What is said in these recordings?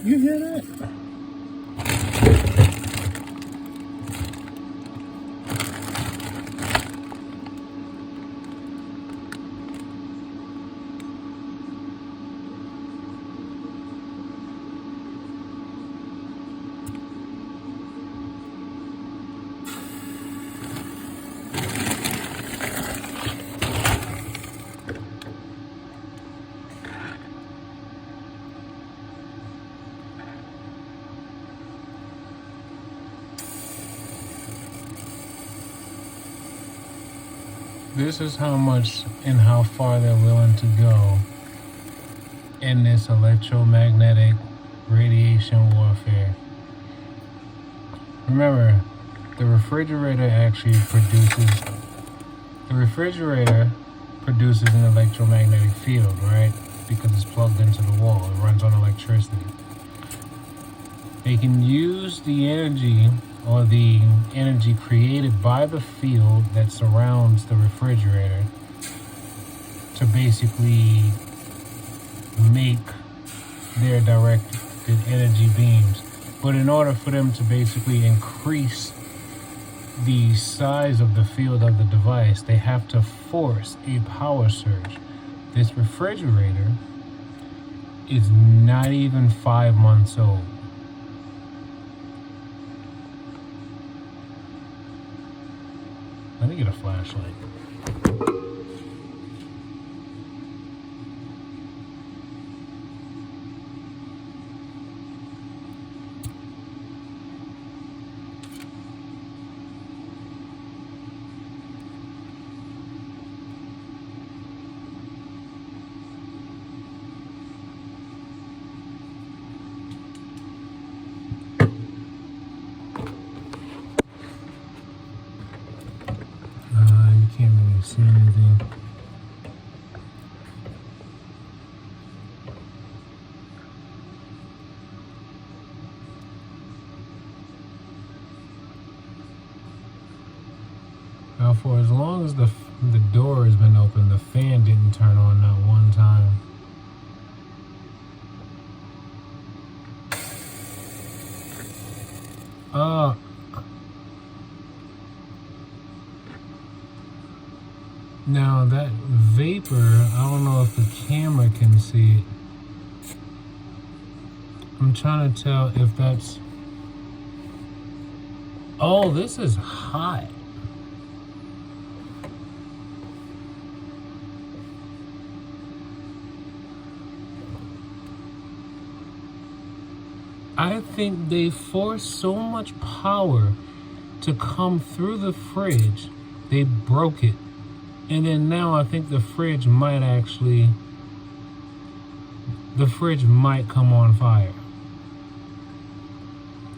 You hear that? This is how much and how far they're willing to go in this electromagnetic radiation warfare. Remember, the refrigerator produces an electromagnetic field, right? Because it's plugged into the wall. It runs on electricity. They can use the energy or the energy created by the field that surrounds the refrigerator to basically make their directed energy beams. But in order for them to basically increase the size of the field of the device, they have to force a power surge. This refrigerator is not even 5 months old. Let me get a flashlight. You can't really see anything. Now, for as long as the door has been open, the fan didn't turn on not one time. Now that vapor, I don't know if the camera can see it. I'm trying to tell if that's... Oh, this is hot. I think they forced so much power to come through the fridge, they broke it. And then now I think the fridge might come on fire.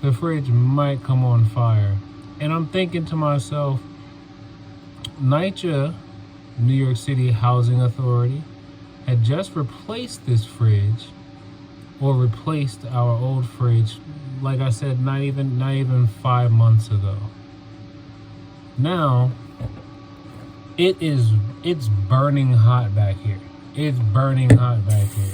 The fridge might come on fire. And I'm thinking to myself, NYCHA, New York City Housing Authority, had just replaced this fridge, or replaced our old fridge, like I said, not even 5 months ago. Now, it's burning hot back here. It's burning hot back here.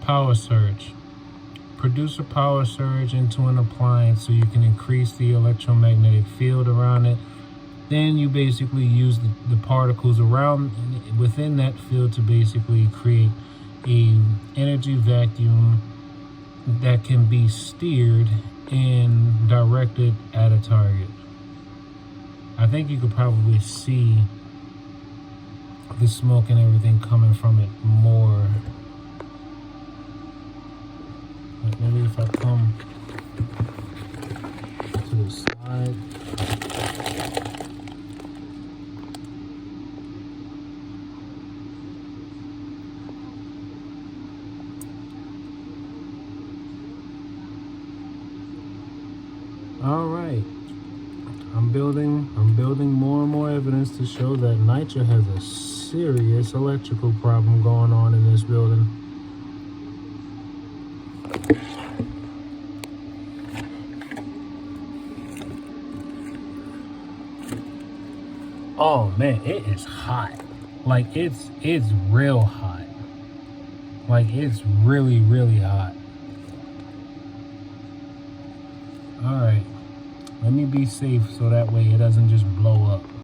Power surge. Produce a power surge into an appliance so you can increase the electromagnetic field around it. Then you basically use the particles around within that field to basically create a energy vacuum that can be steered and directed at a target. I think you could probably see the smoke and everything coming from it more. Like maybe if I come to the side. All right, I'm building more and more evidence to show that NYCHA has a serious electrical problem going on in this building. Oh man, it is hot. Like it's real hot. Like it's really, really hot. Alright. Let me be safe so that way it doesn't just blow up.